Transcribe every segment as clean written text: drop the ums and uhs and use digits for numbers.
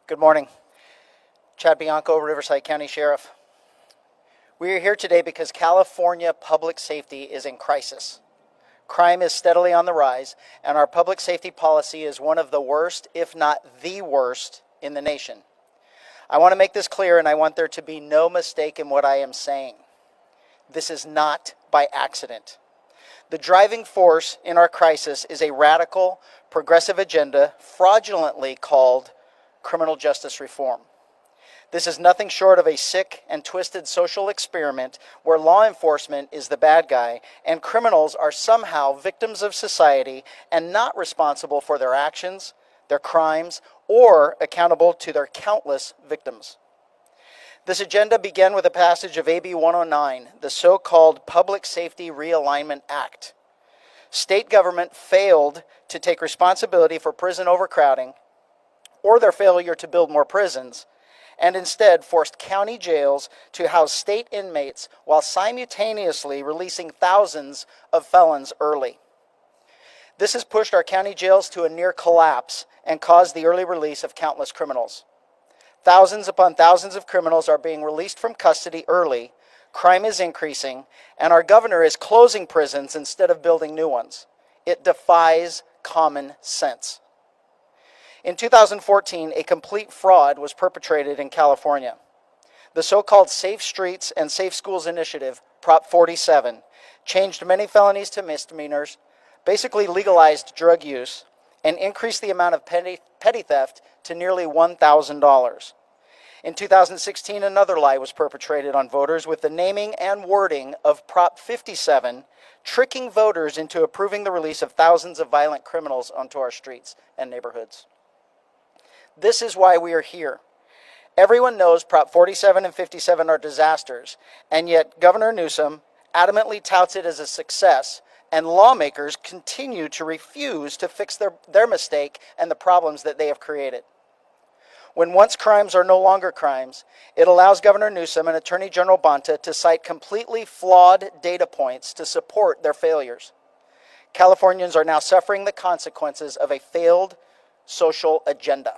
Good morning. Chad Bianco, Riverside County Sheriff. We are here today because California public safety is in crisis. Crime is steadily on the rise, and our public safety policy is one of the worst, if not the worst, in the nation. I want to make this clear, and I want there to be no mistake in what I am saying. This is not by accident. The driving force in our crisis is a radical, progressive agenda fraudulently called criminal justice reform. This is nothing short of a sick and twisted social experiment where law enforcement is the bad guy and criminals are somehow victims of society and not responsible for their actions, their crimes, or accountable to their countless victims. This agenda began with a passage of AB 109, the so-called Public Safety Realignment Act. State government failed to take responsibility for prison overcrowding or their failure to build more prisons, and instead forced county jails to house state inmates while simultaneously releasing thousands of felons early. This has pushed our county jails to a near collapse and caused the early release of countless criminals. Thousands upon thousands of criminals are being released from custody early, crime is increasing, and our governor is closing prisons instead of building new ones. It defies common sense. In 2014, a complete fraud was perpetrated in California. The so-called Safe Streets and Safe Schools Initiative, Prop 47, changed many felonies to misdemeanors, basically legalized drug use, and increased the amount of petty theft to nearly $1,000. In 2016, another lie was perpetrated on voters with the naming and wording of Prop 57, tricking voters into approving the release of thousands of violent criminals onto our streets and neighborhoods. This is why we are here. Everyone knows Prop 47 and 57 are disasters, and yet Governor Newsom adamantly touts it as a success, and lawmakers continue to refuse to fix their mistake and the problems that they have created. When once crimes are no longer crimes, it allows Governor Newsom and Attorney General Bonta to cite completely flawed data points to support their failures. Californians are now suffering the consequences of a failed social agenda.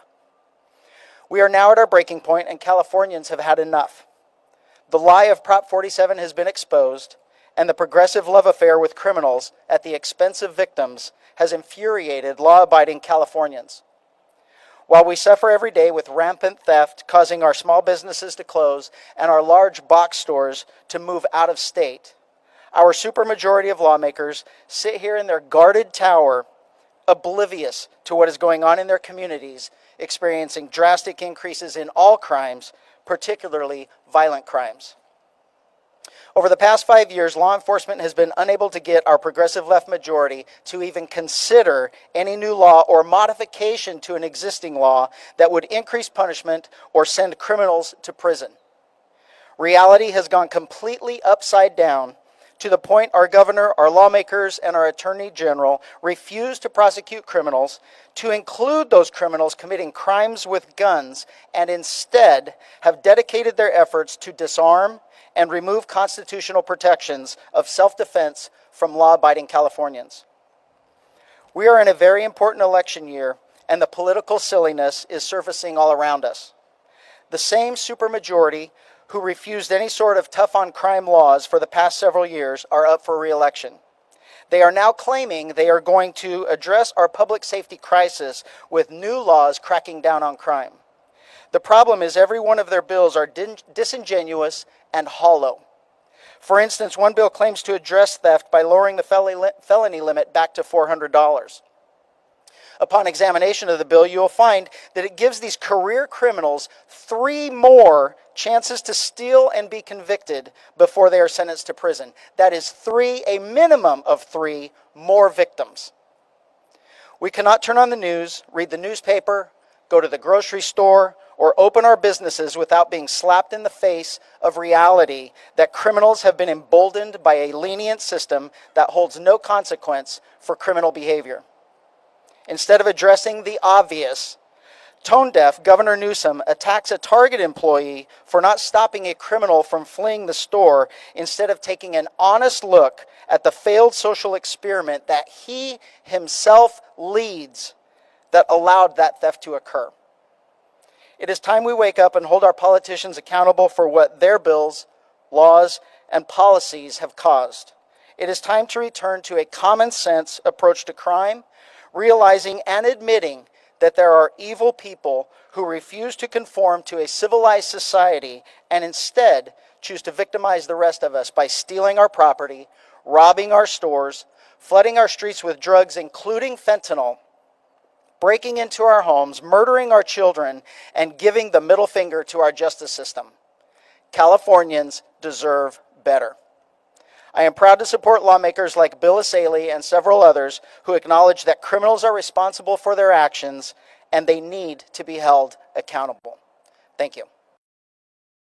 We are now at our breaking point, and Californians have had enough. The lie of Prop 47 has been exposed, and the progressive love affair with criminals at the expense of victims has infuriated law-abiding Californians. While we suffer every day with rampant theft causing our small businesses to close and our large box stores to move out of state, our supermajority of lawmakers sit here in their guarded tower, oblivious to what is going on in their communities, experiencing drastic increases in all crimes, particularly violent crimes. Over the past 5 years, law enforcement has been unable to get our progressive left majority to even consider any new law or modification to an existing law that would increase punishment or send criminals to prison. Reality has gone completely upside down to the point our governor, our lawmakers, and our attorney general refuse to prosecute criminals, to include those criminals committing crimes with guns, and instead have dedicated their efforts to disarm and remove constitutional protections of self-defense from law-abiding Californians. We are in a very important election year, and the political silliness is surfacing all around us. The same supermajority who refused any sort of tough-on-crime laws for the past several years are up for re-election. They are now claiming they are going to address our public safety crisis with new laws cracking down on crime. The problem is every one of their bills are disingenuous and hollow. For instance, one bill claims to address theft by lowering the felony limit back to $400. Upon examination of the bill, you will find that it gives these career criminals 3 more chances to steal and be convicted before they are sentenced to prison. That is a minimum of 3 more victims. We cannot turn on the news, read the newspaper, go to the grocery store, or open our businesses without being slapped in the face of reality that criminals have been emboldened by a lenient system that holds no consequence for criminal behavior. Instead of addressing the obvious, tone-deaf Governor Newsom attacks a Target employee for not stopping a criminal from fleeing the store instead of taking an honest look at the failed social experiment that he himself leads that allowed that theft to occur. It is time we wake up and hold our politicians accountable for what their bills, laws, and policies have caused. It is time to return to a common sense approach to crime, realizing and admitting that there are evil people who refuse to conform to a civilized society and instead choose to victimize the rest of us by stealing our property, robbing our stores, flooding our streets with drugs, including fentanyl, breaking into our homes, murdering our children, and giving the middle finger to our justice system. Californians deserve better. I am proud to support lawmakers like Bill Asaley and several others who acknowledge that criminals are responsible for their actions and they need to be held accountable. Thank you.